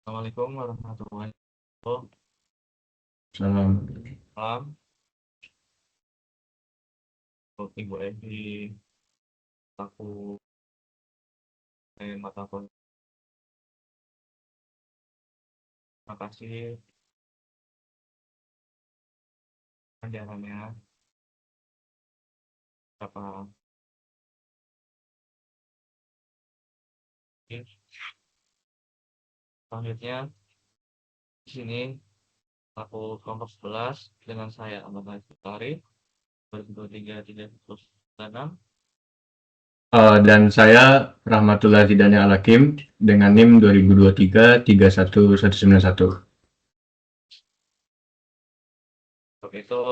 Assalamualaikum warahmatullahi wabarakatuh. Salam. Malam, Ibu boleh di aku mata kuliah. Terima kasih penjelasannya. Apa selanjutnya di sini aku kelompok 11 dengan saya Ahmad Fitari 2023-396. Dan saya Rahmatullah Zidane Alakim dengan NIM 2023 31191. Untuk itu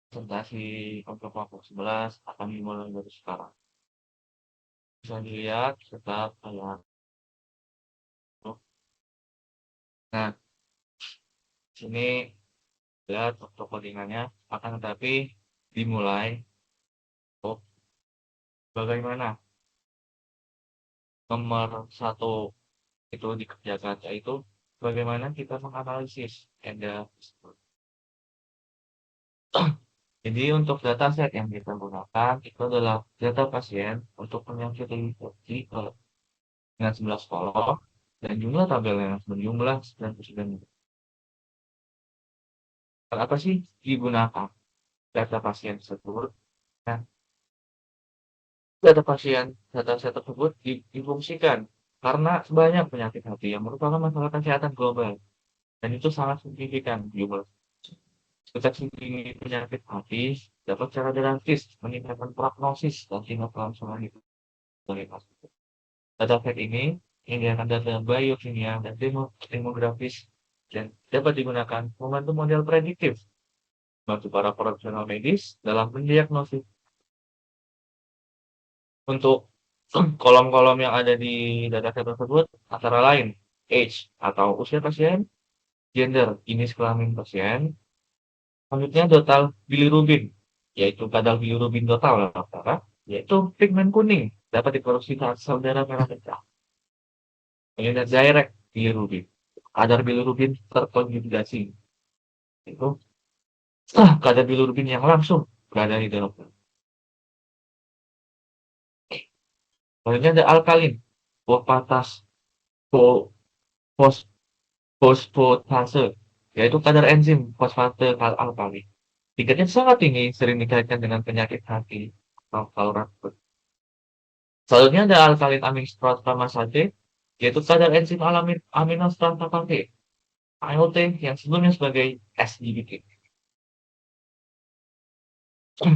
presentasi kelompok 11 akan dimulai dari sekarang. Bisa dilihat setelah saya. Nah, di sini lihat untuk codingannya akan tetapi dimulai. Oh, bagaimana nomor satu itu dikerjakan, yaitu bagaimana kita menganalisis data tersebut. Jadi untuk dataset yang kita gunakan itu adalah data pasien untuk penyakit infeksi dengan 11 kolom dan jumlah tabelnya berjumlah 99. Apa sih digunakan data pasien tersebut? Nah, data pasien dataset tersebut difungsikan karena banyak penyakit hati yang merupakan masalah kesehatan global dan itu sangat signifikan jumlah. Deteksi dini penyakit hati dapat secara drastis meningkatkan prognosis dan tingkat kelangsungan hidup dari pasien. Dataset ini menyediakan data biokimia dan demografis dan dapat digunakan membantu model prediktif bagi para profesional medis dalam mendiagnosis. Untuk kolom-kolom yang ada di dataset tersebut antara lain age atau usia pasien, gender jenis kelamin pasien, selanjutnya total bilirubin, yaitu kadar bilirubin total dalam darah, yaitu pigmen kuning dapat diproduksi saat sel darah merah pecah. Kemudian direct bilirubin, kadar bilirubin terkonjugasi, itu kadar bilirubin yang langsung berada di dalam darah. Kemudian ada alkalin, fos- fosfatase, yaitu kadar enzim fosfate alkali. Tingkatnya sangat tinggi, sering dikaitkan dengan penyakit hati atau saluran. Selanjutnya ada alkalin aminotransferase, yaitu kadar enzim alami aminotransferase ALT yang sebelumnya sebagai SGBT.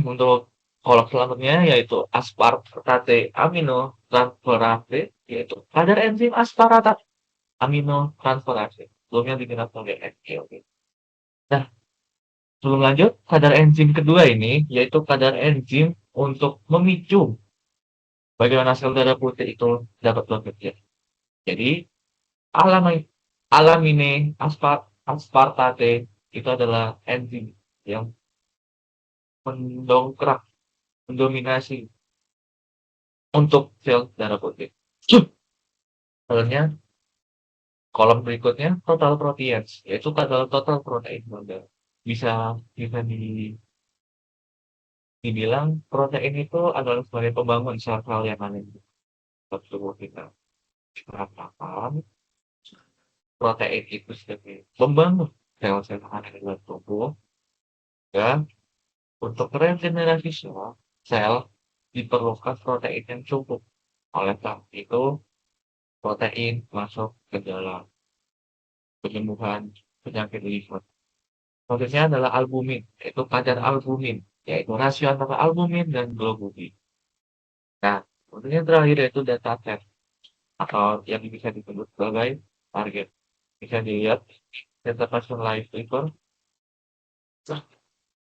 Untuk kolom selanjutnya yaitu aspartate aminotransferase, yaitu kadar enzim aspartate aminotransferase sebelumnya dikenal sebagai SGLT. Nah, sebelum lanjut, kadar enzim kedua ini yaitu kadar enzim untuk memicu bagaimana sel darah putih itu dapat bekerja. Jadi, alami alamine aspartate itu adalah enzim yang mendongkrak, mendominasi untuk sel darah putih. Selanjutnya, kolom berikutnya total proteins, yaitu adalah total protein model. Bisa bisa dibilang protein itu adalah sebagai pembangun sel-sel yang ada di tubuh kita. Katakan protein itu sebagai pembangun sel-sel yang ada di dalam tubuh dan untuk regenerasi sel diperlukan protein yang cukup. Oleh karena itu, protein masuk ke dalam penyembuhan penyakit liver. Selanjutnya adalah albumin, yaitu kadar albumin, yaitu rasio antara albumin dan globulin. Nah, kemudian terakhir yaitu data set atau yang bisa disebut sebagai target. Bisa dilihat data pasien live liver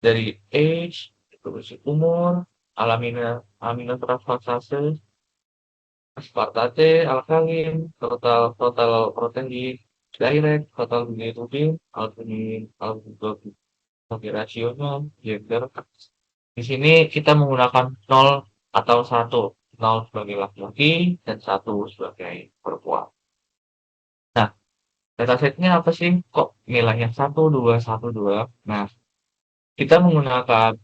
dari age, terus umur, alamina, aminotransferase, aspartate, alkalin, total total protein, direct, total bilirubin, albumin, albumin, rasionya, gender. Di sini kita menggunakan 0 atau 1. 0 sebagai laki-laki dan 1 sebagai perempuan. Datasetnya apa sih? Kok nilainya 1, 2, 1, 2? Nah, kita menggunakan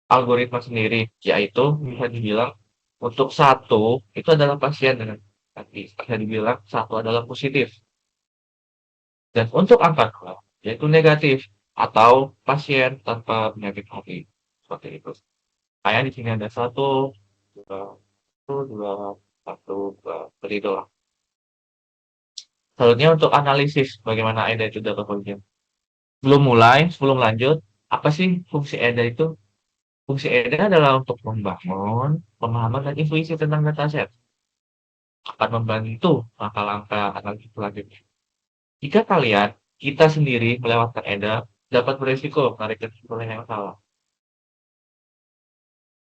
algoritma sendiri, yaitu bisa dibilang untuk satu itu adalah pasien dengan tapi bisa dibilang satu adalah positif. Dan untuk angka dua, yaitu negatif atau pasien tanpa penyakit hati. Seperti itu. Kayak di sini ada dua, dua, dua, seperti itu. Selanjutnya untuk analisis bagaimana EDA itu dapat bekerja. Sebelum lanjut, apa sih fungsi EDA itu? Fungsi EDA adalah untuk membangun pemahaman dan intuisi tentang dataset, akan membantu langkah-langkah analisis selanjutnya. Jika kita sendiri melewatkan EDA, dapat beresiko menarik kesimpulan yang salah.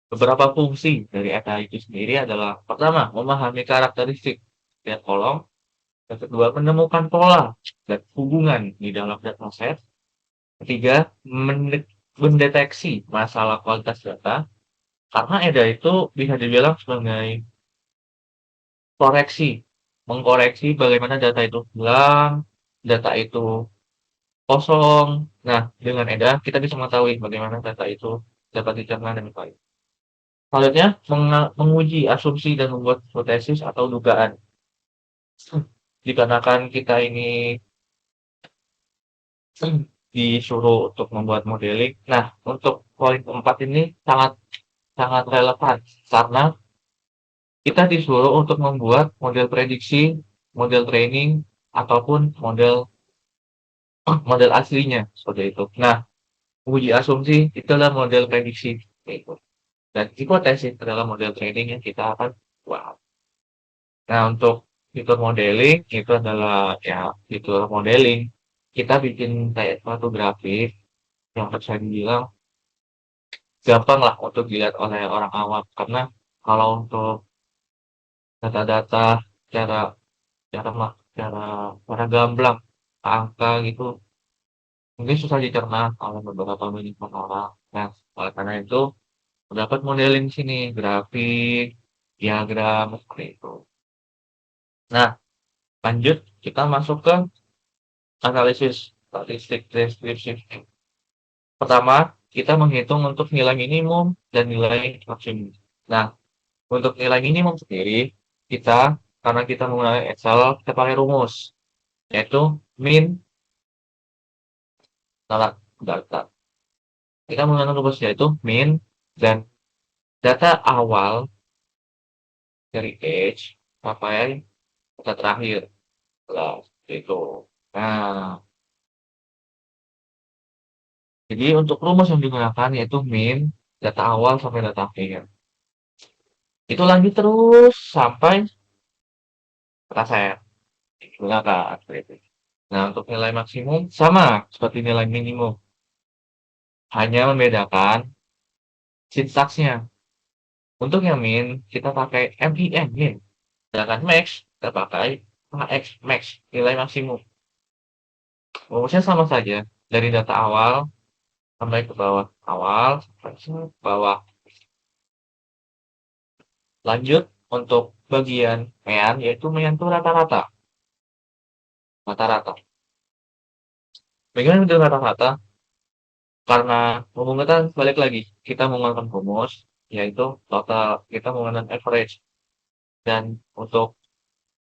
Beberapa fungsi dari EDA itu sendiri adalah, pertama, memahami karakteristik setiap kolom, yang kedua, menemukan pola dan hubungan di dalam dataset, ketiga, mendeteksi masalah kualitas data, karena EDA itu bisa dibilang sebagai koreksi, mengkoreksi bagaimana data itu hilang, data itu kosong. Nah, dengan EDA kita bisa mengetahui bagaimana data itu dapat dicerna dengan baik. Selanjutnya, menguji asumsi dan membuat hipotesis atau dugaan. Dikarenakan kita ini disuruh untuk membuat modeling. Nah, untuk poin keempat ini sangat sangat relevan karena kita disuruh untuk membuat model prediksi, model training, ataupun model model aslinya seperti itu. Nah, uji asumsi itu adalah model prediksi itu. Dan hipotesis adalah model training yang kita akan buat. Nah, untuk fitur modeling itu adalah ya fitur modeling. Kita bikin kayak suatu grafik yang bisa dibilang gampang lah untuk dilihat oleh orang awam. Karena kalau untuk data-data secara secara gamblang, angka gitu mungkin susah dicerna oleh beberapa banyak orang. Nah, oleh karena itu terdapat modeling di sini, grafik, diagram seperti itu. Nah, lanjut kita masuk ke analisis statistik deskripsi. Pertama, kita menghitung untuk nilai minimum dan nilai maksimum. Nah, untuk nilai minimum sendiri, karena kita menggunakan Excel, kita pakai rumus, yaitu min, salah, data. Kita menggunakan rumus yaitu min, dan data awal dari age sampai data terakhir. Nah, itu. Nah, jadi untuk rumus yang digunakan yaitu min, data awal sampai data akhir. Itu lanjut terus sampai dataset digunakan. Seperti itu. Nah, untuk nilai maksimum sama seperti nilai minimum. Hanya membedakan sintaksnya. Untuk yang min, kita pakai MIN, min. Sedangkan max, kita pakai max, max, nilai maksimum. Rumusnya sama saja, dari data awal sampai ke bawah. Awal sampai ke bawah. Lanjut untuk bagian mean, yaitu mean itu rata-rata. Rata-rata. Bagaimana dengan rata-rata? Karena menggunakan balik lagi, kita menggunakan rumus, yaitu total, kita menggunakan average. Dan untuk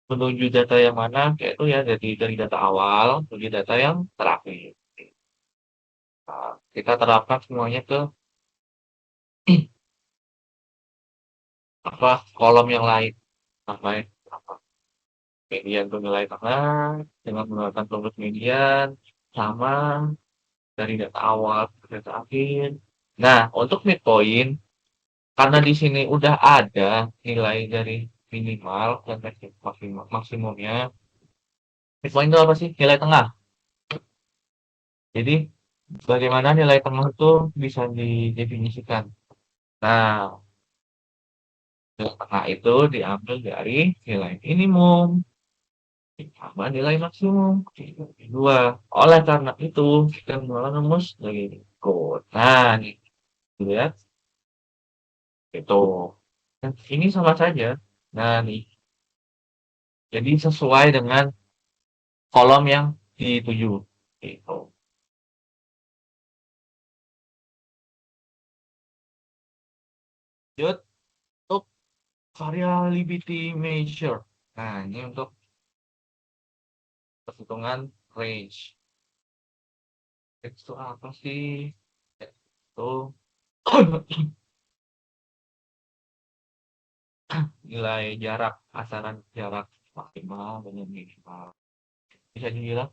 menuju data yang mana, yaitu ya dari data awal menuju data yang terakhir. Nah, kita terapkan semuanya ke apa kolom yang lain sampai apa median ke nilai tengah dengan menggunakan rumus median sama dari data awal ke data akhir. Nah, untuk midpoint karena di sini udah ada nilai dari minimal dan maksimumnya. Midpoint itu apa sih? Nilai tengah. Jadi bagaimana nilai tengah itu bisa didefinisikan. Nah, nilai tengah itu diambil dari nilai minimum sama nilai maksimum dua. Oleh karena itu, kita menggunakan rumus dari berikut. Nah, nih, lihat itu. Nah, ini sama saja. Nah, nih, jadi sesuai dengan kolom yang dituju gitu. Lanjut untuk variability measure. Nah, ini untuk perhitungan range. Itu apa sih? Itu nilai jarak, asaran jarak maksimal dengan minimal. Bisa dibilang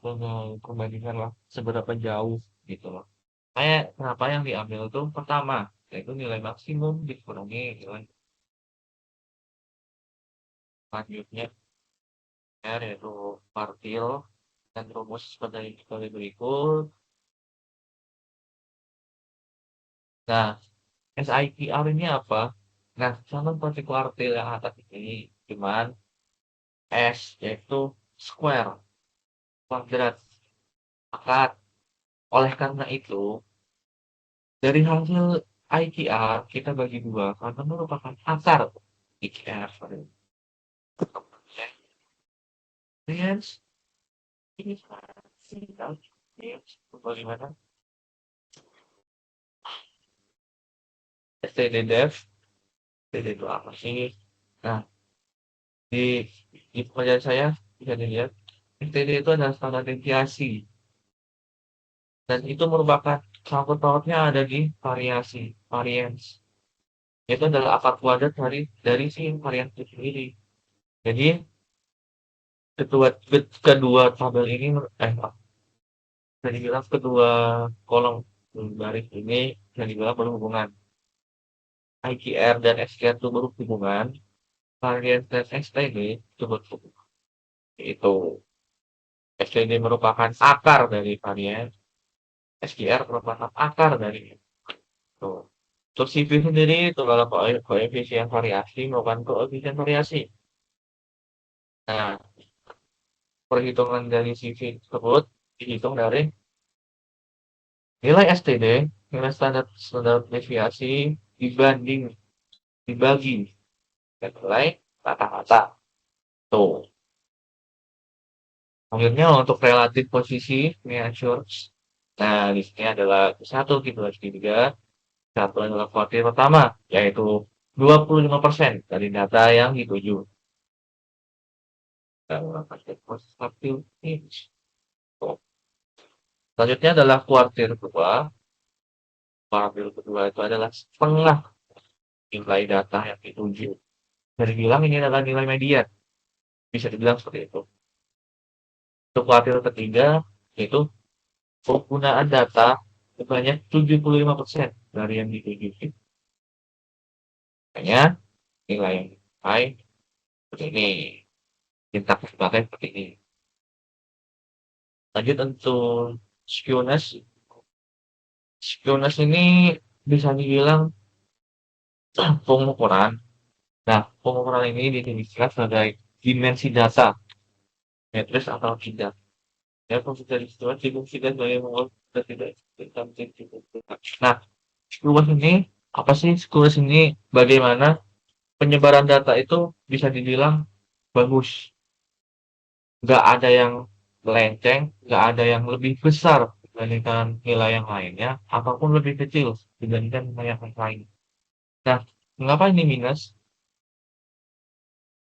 perbandingan lah seberapa jauh gitu loh. Kayak kenapa yang diambil tuh pertama, yaitu nilai maksimum dikurangi nilai selanjutnya yaitu partil dan rumus sebagai berikut. Nah, SIPR ini apa? Nah, sama seperti kuartil yang atas ini, cuman S yaitu square, kuadrat, akar. Oleh karena itu, dari hasil ITR kita bagi dua karena merupakan akar ITR. Yes, ini bagaimana? STD Dev, STD itu apa sih? Nah, di di pekerjaan saya bisa dilihat STD itu adalah standar deviasi dan itu merupakan sangkut pautnya ada di variasi variance. Itu adalah akar kuadrat dari si varians itu sendiri. Jadi kedua tabel ini bisa dibilang kedua kolom baris ini bisa dibilang berhubungan. IGR dan SGR itu berhubungan, variance dan STD itu berhubungan. Itu STD merupakan akar dari varians, SGR merupakan akar dari itu. Untuk CV sendiri itu kalau koefisien variasi merupakan koefisien variasi. Nah, perhitungan dari CV tersebut dihitung dari nilai STD, nilai standar standar deviasi dibanding dibagi dengan nilai rata-rata. Tuh. Akhirnya untuk relatif posisi measure. Nah, di sini adalah satu gitu tiga. Satu adalah kuartil pertama, yaitu 25% dari data yang dituju. Kuartil ini. Selanjutnya adalah kuartil kedua. Kuartil kedua itu adalah setengah nilai data yang dituju. Bisa dibilang ini adalah nilai median. Bisa dibilang seperti itu. Untuk kuartil ketiga, yaitu penggunaan data sebanyak 75% dari yang dituju. Makanya nilai yang dipakai seperti ini. Tinta dipakai seperti ini. Lanjut untuk skewness. Skewness ini bisa dibilang pengukuran. Nah, pengukuran ini didefinisikan sebagai dimensi data, matriks atau tidak. Ya, fungsi dari istilah fungsi dan sebagai mengukur dan tidak. Nah, skewness ini apa sih? Skewness ini bagaimana penyebaran data itu bisa dibilang bagus. Nggak ada yang melenceng, nggak ada yang lebih besar dibandingkan nilai yang lainnya, ataupun lebih kecil dibandingkan nilai yang lain. Nah, mengapa ini minus?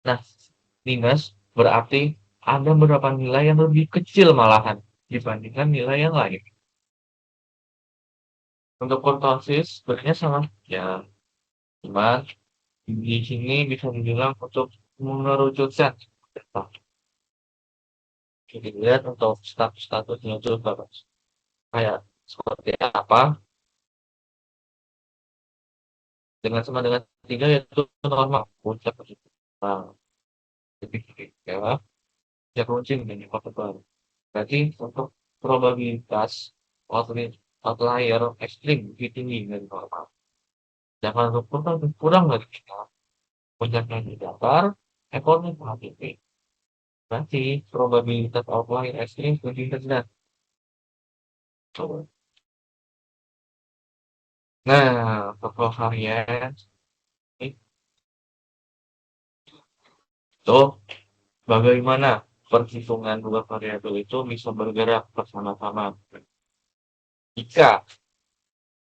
Nah, minus berarti ada beberapa nilai yang lebih kecil malahan dibandingkan nilai yang lain. Untuk kurtosis sebenarnya sama ya, cuman di sini bisa dibilang untuk mengerucutkan data. Jadi lihat untuk status-statusnya itu kayak seperti apa dengan sama dengan 3 yaitu normal puncak begitu. Nah, jadi ya puncak runcing dan faktor baru. Berarti untuk probabilitas outlier ekstrim lebih tinggi dari normal. Jangan lupa kurang dari kita puncaknya di datar, ekornya tinggi. Berarti probabilitas outlier ekstrim lebih rendah. Coba. Nah, untuk varian itu bagaimana? perhitungan dua variabel itu bisa bergerak bersama-sama. Jika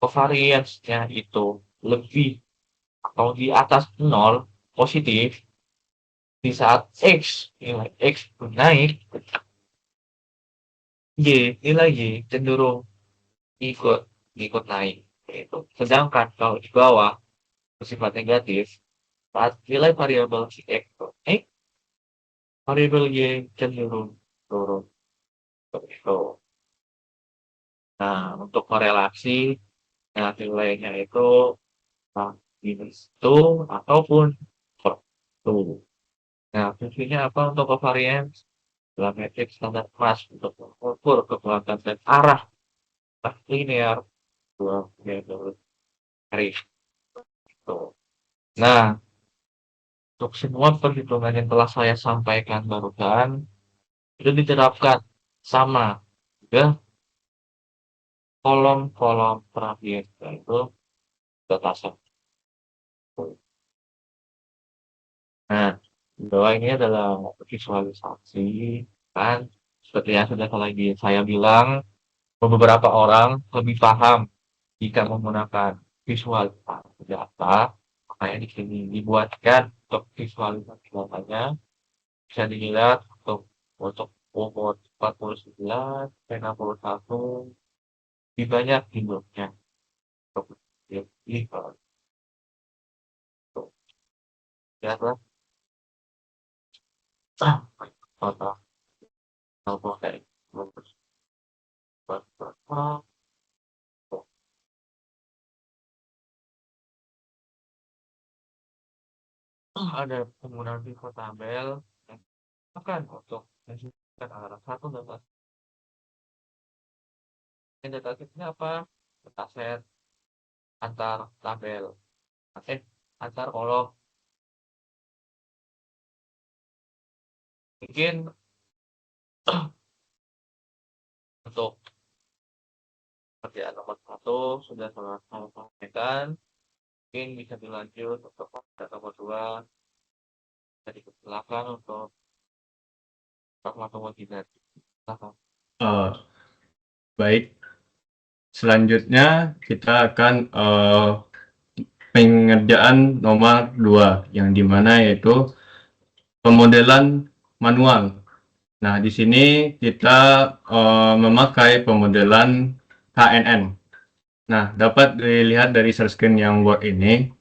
covariance-nya itu lebih atau di atas 0 positif, di saat nilai X naik, nilai Y cenderung ikut ikut naik. Gitu. Sedangkan kalau di bawah bersifat negatif, saat nilai variabel si X naik, variabel Y cenderung turun. Begitu. Nah, untuk korelasi nilainya itu minus itu ataupun itu. Nah, fungsinya apa untuk covariance? Dalam metrik standar Mas untuk mengukur kekuatan dan arah linear dua variabel garis. Nah, untuk semua perhitungan yang telah saya sampaikan barusan itu diterapkan sama ke kolom-kolom terakhir, yaitu dataset. Nah, bahwa ini adalah visualisasi, kan seperti yang sudah saya bilang, beberapa orang lebih paham jika menggunakan visualisasi data. Makanya di sini dibuatkan untuk visualisasi datanya bisa dilihat untuk umur 49 sampai 61 lebih banyak jumlahnya. Untuk lihatlah total kayak ada penggunaan pivot tabel yang akan untuk menunjukkan arah satu datasetnya apa? Dataset antar tabel, antar kolom. Mungkin untuk pekerjaan nomor 1 sudah saya sampaikan. Mungkin bisa dilanjut untuk pekerjaan nomor 2. Jadi silakan untuk nomor 3. Silakan. Baik, selanjutnya kita akan pengerjaan nomor 2 yang dimana yaitu pemodelan manual. Nah, di sini kita memakai pemodelan KNN. Nah, dapat dilihat dari share screen yang Word ini,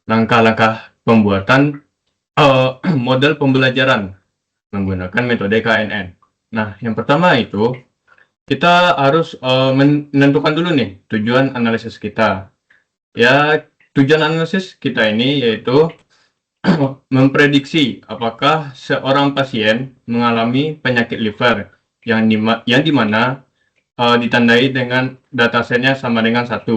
langkah-langkah pembuatan model pembelajaran menggunakan metode KNN. Nah, yang pertama itu kita harus menentukan dulu nih tujuan analisis kita. Ya, tujuan analisis kita ini yaitu memprediksi apakah seorang pasien mengalami penyakit liver yang dimana ditandai dengan datasetnya sama dengan 1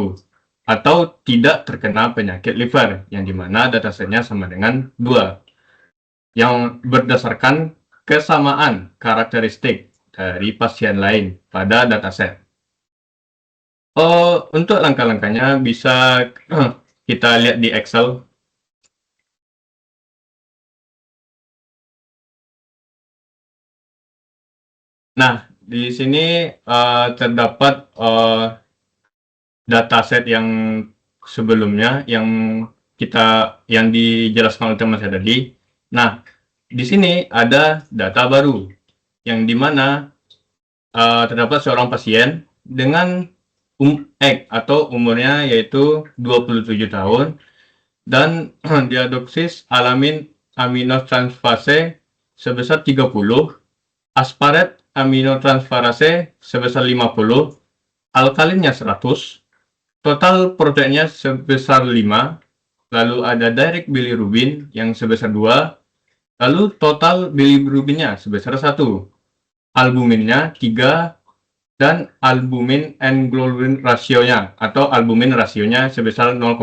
atau tidak terkena penyakit liver yang dimana datasetnya sama dengan 2 yang berdasarkan kesamaan karakteristik dari pasien lain pada dataset. Untuk langkah-langkahnya bisa kita lihat di Excel. Nah, di sini terdapat dataset yang sebelumnya yang dijelaskan oleh teman saya tadi. Nah, di sini ada data baru yang dimana terdapat seorang pasien dengan atau umurnya yaitu 27 tahun dan diagnosis alamin aminotransferase sebesar 30, asparet aminotransferase sebesar 50, alkalinnya 100, total proteinnya sebesar 5, lalu ada direct bilirubin yang sebesar 2, lalu total bilirubinnya sebesar 1, albuminnya 3, dan albumin and globulin rasionya atau albumin rasionya sebesar 0,6.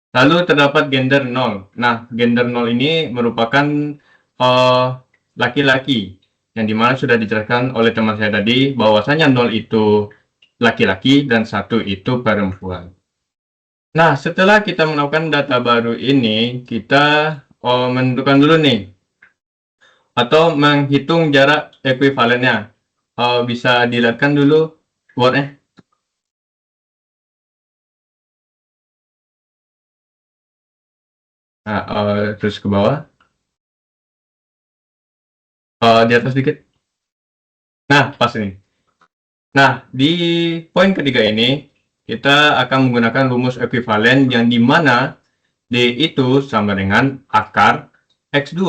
Lalu terdapat gender 0. Nah, gender 0 ini merupakan laki-laki yang dimana sudah dijelaskan oleh teman saya tadi bahwasanya 0 itu laki-laki dan 1 itu perempuan. Nah, setelah kita menemukan data baru ini, kita menentukan dulu nih atau menghitung jarak ekuivalennya. Bisa dilihatkan dulu Word-nya. Nah, terus ke bawah. Di atas sedikit. Nah, pas ini. Nah, di poin ketiga ini, kita akan menggunakan rumus ekuivalen yang dimana D itu sama dengan akar X2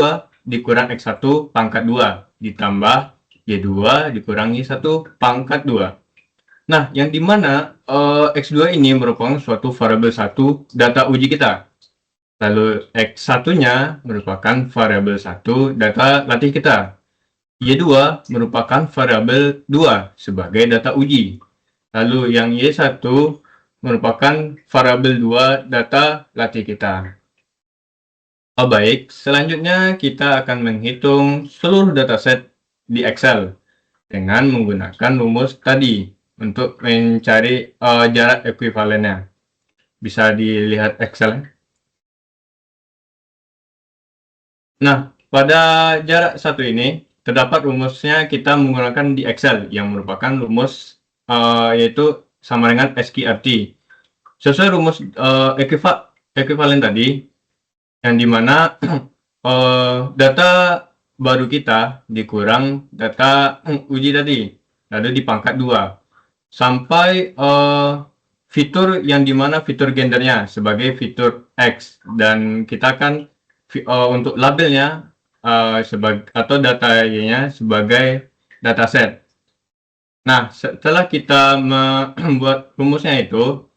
dikurang X1 pangkat 2 ditambah Y2 dikurangi 1 pangkat 2. Nah, yang dimana X2 ini merupakan suatu variabel 1 data uji kita. Lalu X1-nya merupakan variabel 1 data latih kita. Y2 merupakan variabel 2 sebagai data uji. Lalu yang Y1 merupakan variabel 2 data latih kita. Baik, selanjutnya kita akan menghitung seluruh dataset di Excel dengan menggunakan rumus tadi untuk mencari jarak ekuivalennya. Bisa dilihat Excel. Nah, pada jarak satu ini terdapat rumusnya kita menggunakan di Excel yang merupakan rumus yaitu sama dengan SQRT. Sesuai rumus ekuivalen tadi, yang dimana data baru kita dikurang data uji tadi, lalu dipangkat 2 sampai fitur yang dimana fitur gendernya sebagai fitur X, dan kita kan untuk labelnya atau datanya sebagai dataset. Nah, setelah kita membuat rumusnya itu,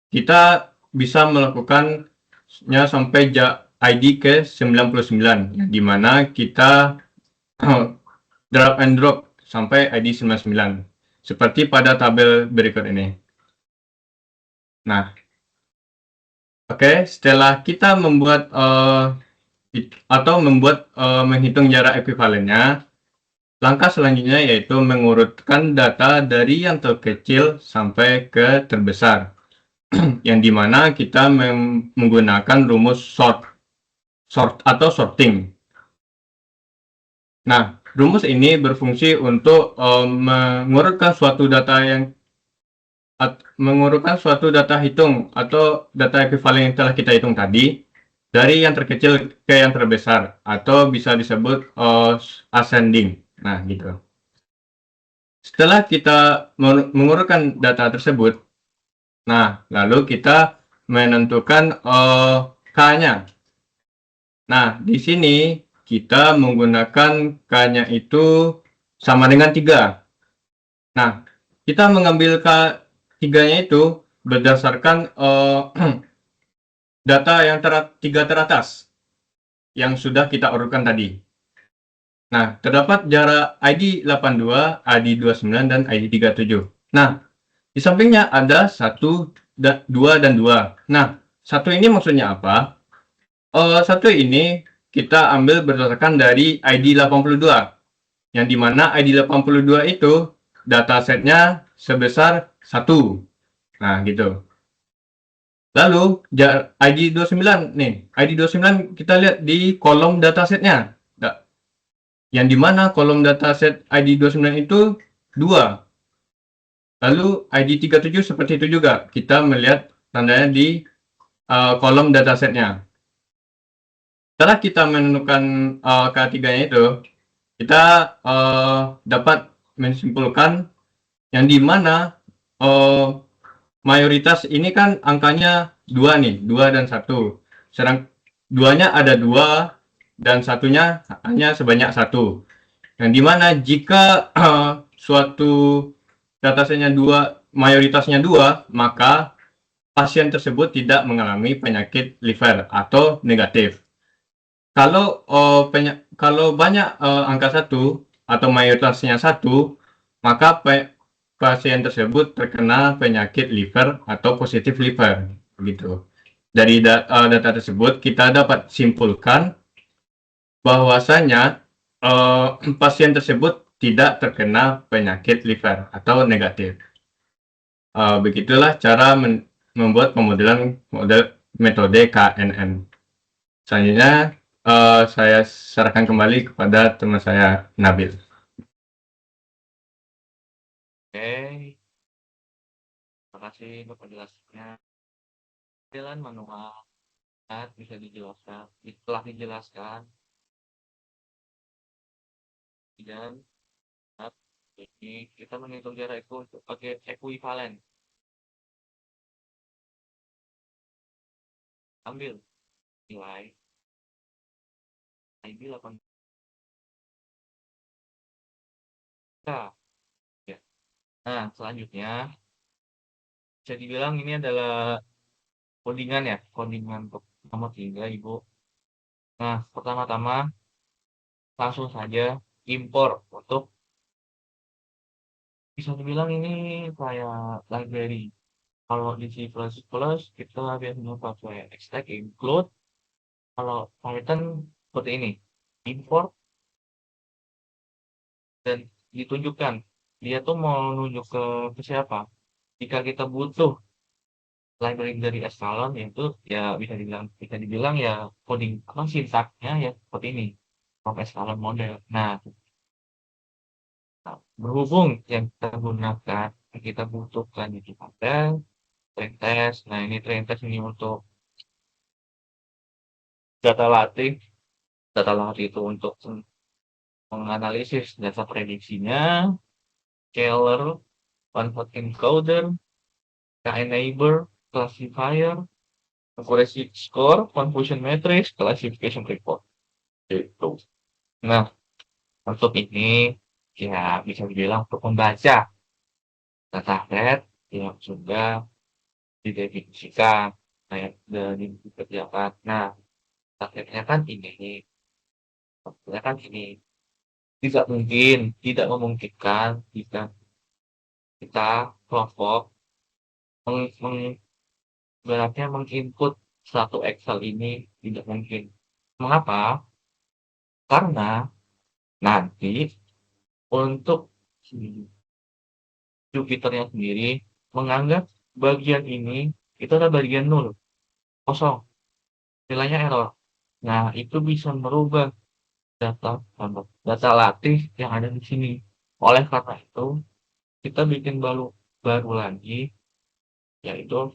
kita bisa melakukannya sampai ID ke 99, di mana kita drag and drop sampai ID 99, seperti pada tabel berikut ini. Nah, oke, setelah kita membuat menghitung jarak ekuivalennya, langkah selanjutnya yaitu mengurutkan data dari yang terkecil sampai ke terbesar, yang dimana kita menggunakan rumus sort atau sorting. Nah, rumus ini berfungsi untuk mengurutkan suatu data hitung atau data ekuivalen yang telah kita hitung tadi dari yang terkecil ke yang terbesar, atau bisa disebut ascending. Nah, gitu. Setelah kita mengurutkan data tersebut, nah, lalu kita menentukan K-nya. Nah, di sini kita menggunakan K-nya itu sama dengan 3. Nah, kita mengambil K3-nya itu berdasarkan data yang 3 teratas yang sudah kita urutkan tadi. Nah, terdapat jarak ID 82, ID 29, dan ID 37. Nah, di sampingnya ada 1, 2, dan 2. Nah, 1 ini maksudnya apa? 1 ini kita ambil berdasarkan dari ID 82, yang dimana ID 82 itu datasetnya sebesar 1. Nah, gitu. Lalu ID 29 nih, ID 29 kita lihat di kolom datasetnya, yang dimana kolom dataset ID 29 itu 2. Lalu ID 37 seperti itu juga, kita melihat tandanya di kolom datasetnya. Setelah kita menentukan K3-nya itu, kita dapat menyimpulkan yang dimana mayoritas ini kan angkanya 2 nih, 2 dan 1. Sedang 2-nya ada 2 dan 1-nya hanya sebanyak 1. Yang dimana jika suatu datasetnya 2, mayoritasnya 2, maka pasien tersebut tidak mengalami penyakit liver atau negatif. Kalau banyak angka 1 atau mayoritasnya 1, maka pasien tersebut terkena penyakit liver atau positif liver, gitu. Dari data tersebut kita dapat simpulkan bahwasanya pasien tersebut tidak terkena penyakit liver atau negatif. Begitulah cara membuat pemodelan metode KNN. Selanjutnya Saya serahkan kembali kepada teman saya, Nabil. Oke, terima kasih untuk penjelasannya. Jalan manual bisa dijelaskan, telah dijelaskan dan jadi kita menghitung jarak itu untuk pakai ekuivalen. Ambil nilai IB 8 juta. Ya. Nah, selanjutnya bisa dibilang ini adalah codingan ya, codingan untuk nomor 3, Ibu. Nah, pertama-tama langsung saja impor untuk bisa dibilang ini kayak library. Kalau di C++ kita biasanya pakai extract include. Kalau Python seperti ini, import dan ditunjukkan dia tuh mau nunjuk ke siapa. Jika kita butuh library dari Epsilon itu ya bisa dibilang ya coding apa sintaksnya ya seperti ini from Epsilon model. Nah, berhubung yang kita butuhkan itu ada train test. Nah, ini train test ini untuk data latih. Data latih itu untuk menganalisis data prediksinya, scaler, convert encoder, k-enabler, classifier, accuracy score, confusion matrix, classification report. Itu. Nah, untuk ini ya bisa dibilang untuk membaca dataset yang sudah didefinisikan dan dikerjakan. Nah, datasetnya kan ini tidak memungkinkan jika kita kelompok beratnya menginput satu Excel ini tidak mungkin. Mengapa? Karena nanti untuk Jupiternya sendiri menganggap bagian ini itu adalah bagian nol, kosong, nilainya error. Nah, itu bisa merubah data latih yang ada di sini. Oleh karena itu, kita bikin baru lagi, yaitu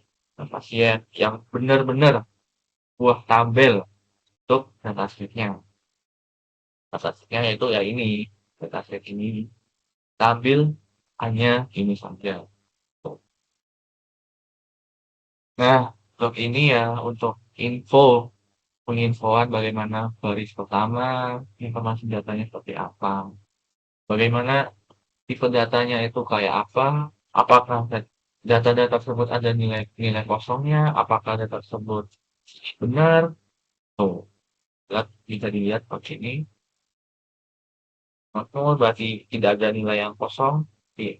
pasien yang benar-benar buah tabel untuk datasheetnya. Datasheetnya yaitu ya ini, datasheet ini tabel hanya ini saja. Nah, untuk ini ya untuk penginfoan bagaimana baris pertama, informasi datanya seperti apa, bagaimana tipe datanya itu kayak apa, apakah data-data tersebut ada nilai kosongnya, apakah data tersebut benar. Tuh, bisa dilihat pakai ini. Maka berarti tidak ada nilai yang kosong. Di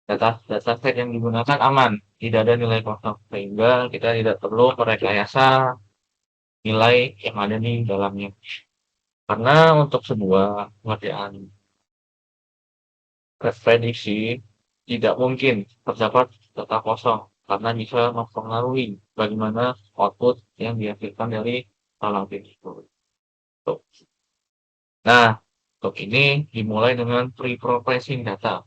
data set yang digunakan aman, tidak ada nilai kosong, sehingga kita tidak perlu merekayasa nilai yang ada di dalamnya. Karena untuk sebuah pengerjaan prediksi tidak mungkin terdapat data kosong karena bisa mempengaruhi bagaimana output yang dihasilkan dari alat itu. Nah, untuk ini dimulai dengan pre-processing data,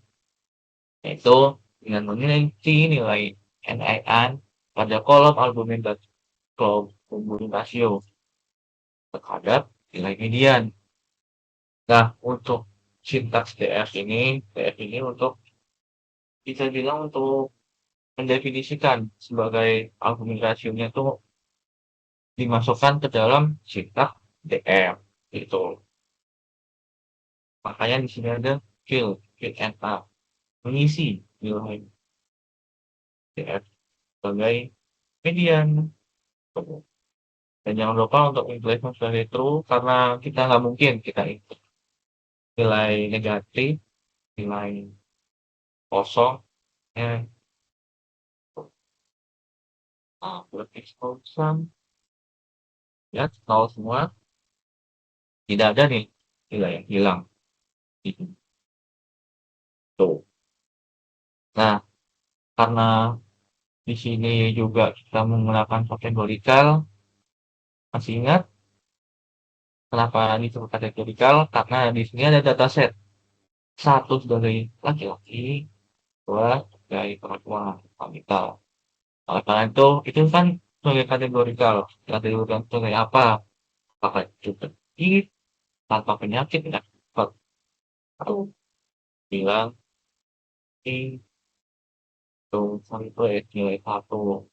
yaitu dengan meneliti nilai NIN pada kolom albumin rasio terhadap nilai median. Nah, untuk sintaks DF ini untuk bisa bilang untuk mendefinisikan sebagai albumin rasionya itu dimasukkan ke dalam sintaks DF itu. Makanya di sini ada fill and up, mengisi nilai DF sebagai median. Dan jangan lupa untuk replacement sebagai true karena kita nggak mungkin kita input nilai negatif, nilai kosong, eh, berarti kosong, ya nol semua, tidak ada nih nilai yang hilang. Gitu. Tuh. Nah, karena di sini juga kita menggunakan categorical, masih ingat Kenapa disebut kategorikal? Karena di sini ada dataset. Satu sebagai laki-laki, dua sebagai perempuan, wanita. Oleh karena itu kan sebagai kategorikal. Kategorikal sebagai apa? Apakah itu penyakit, tanpa penyakit, tidak dapat. Atau bilang, itu, itu nilai satu.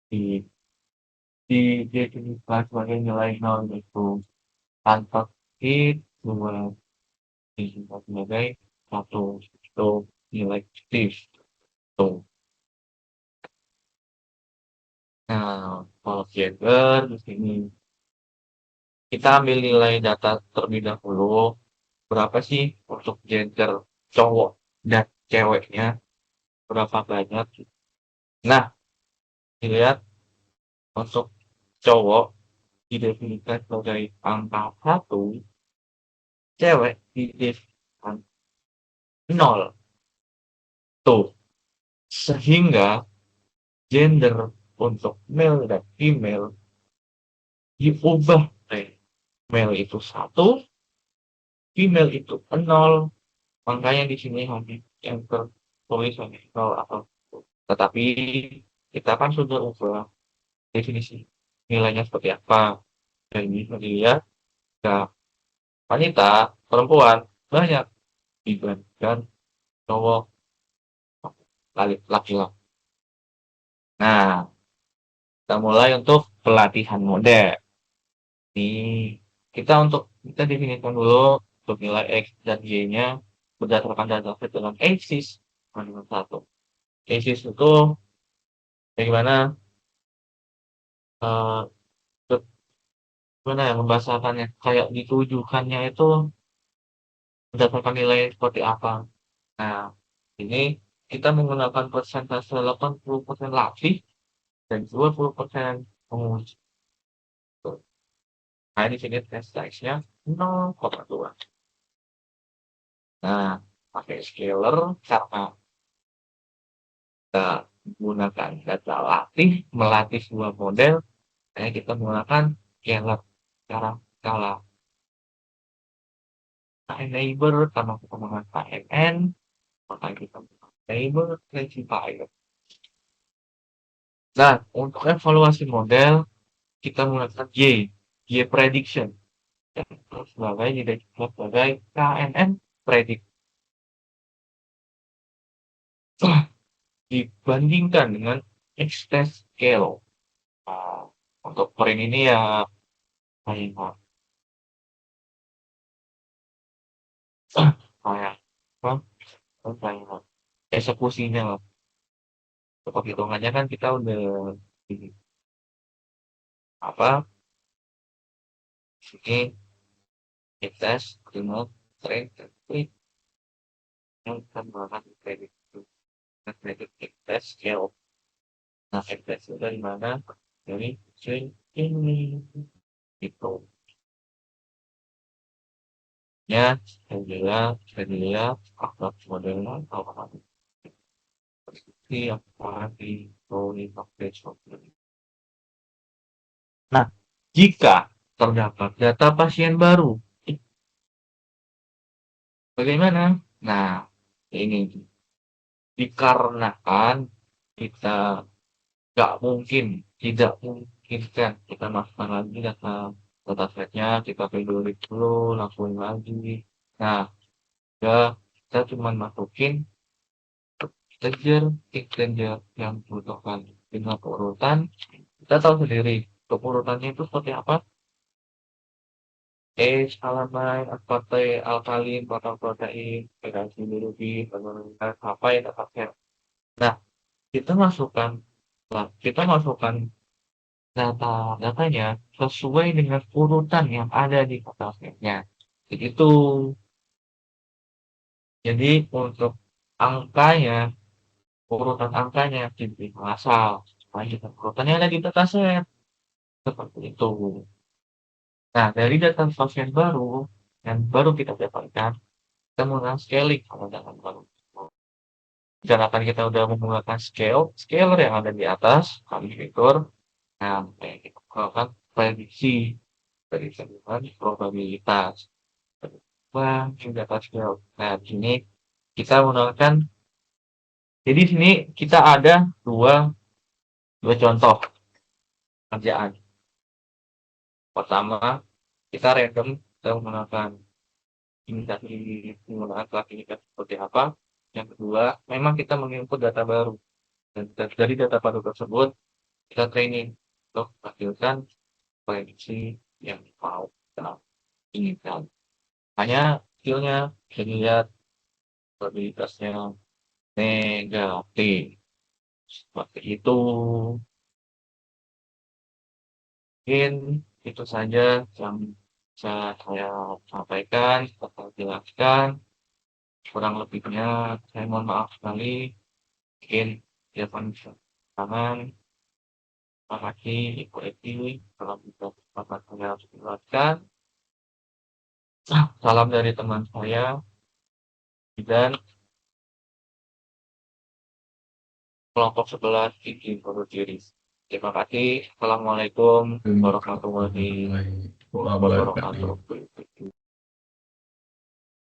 Di didefinisikan sebagai nilai nol itu tanpa hit dua disebut sebagai satu itu nilai positif tuh. Nah, kalau gender di sini kita ambil nilai data terlebih dahulu berapa sih untuk gender cowok dan ceweknya berapa banyak. Nah, dilihat untuk cowok didefinisikan sebagai angka satu, cewek didefinisikan nol tuh, sehingga gender untuk male dan female diubah. Male itu satu, female itu nol. Makanya di sini hanya yang tertulis hanya nol atau satu. Tetapi kita kan sudah ubah definisi nilainya seperti apa. Dan bisa dilihat ya, wanita, perempuan banyak dibandingkan cowok laki-laki. Nah, kita mulai untuk pelatihan model. Nih, kita definisikan dulu untuk nilai X dan Y-nya berdasarkan dataset dengan ACES dengan satu. ACES itu bagaimana eh gimana ya membahasakannya kayak ditujukannya itu berdasarkan nilai seperti apa. Nah, ini kita menggunakan persentase 80% laki dan 20% penguji. Nah, di sini test size-nya 0,2. Nah, pakai scaler karena kita menggunakan data latih, melatih sebuah model, kita menggunakan scaler secara skala. Neighbor karena kita menggunakan KNN, maka kita menggunakan neighbor classifier. Nah, untuk evaluasi model, kita menggunakan Y prediction. Sebagai disebut sebagai KNN predict. Dibandingkan dengan X-test scale. Nah, untuk print ini ya kayak kayak apa? Kayak eksekusinya lah. Untuk hitungannya kan kita udah ini, apa ini X-test, remote, train, dan print yang kita menggunakan kredit itu. Nah, kredit X-test scale. Nah, X-test itu dari mana? Dari string ini. Itu. Ya, saya dilihat aktor modelnya apa seperti apa di rolling page. Nah, jika terdapat data pasien baru, bagaimana? Nah, ini dikarenakan kita tidak mungkin kan kita masukkan lagi data setnya, kita pedulik dulu, langsung lagi. Nah, ya kita cuma masukin integer yang dibutuhkan dengan urutan. Kita tahu sendiri urutannya itu seperti apa. Alamain, aspartate, alkalin, protein, reaksi biologis, apa yang dapatnya. Nah, kita masukkan datanya sesuai dengan urutan yang ada di datasetnya. Begitu. Jadi untuk angkanya, urutan angkanya diberi asal. Lanjutan urutannya ada di dataset. Seperti itu. Nah, dari data pasien baru yang baru kita dapatkan, kita menggunakan scaling kalau data baru. Misalkan kita udah menggunakan scaler yang ada di atas, kali fitur, nah, kita melakukan prediksi. dari seniman probabilitas. Wah, sudah pasti. Nah, di sini kita menggunakan, jadi di sini kita ada dua contoh kerjaan. Pertama, kita random, kita menggunakan imitasi menggunakan kelas imitasi seperti apa. Yang kedua, memang kita menginput data baru. Dan dari data baru tersebut, kita training untuk menghasilkan prediksi yang mau kita inginkan. Hanya skillnya bisa dilihat probabilitasnya negatif. Seperti itu. Mungkin itu saja yang bisa saya sampaikan, saya jelaskan. Kurang lebihnya saya mohon maaf sekali. Mungkin Irfan bisa tangan. Terima kasih Ibu Eti kalau bisa kesempatan saya harus jelaskan. Salam dari teman saya dan kelompok 11 Gigi Bunuh Diri. Terima kasih. Assalamualaikum warahmatullahi Warahmatullahi wabarakatuh. wabarakatuh.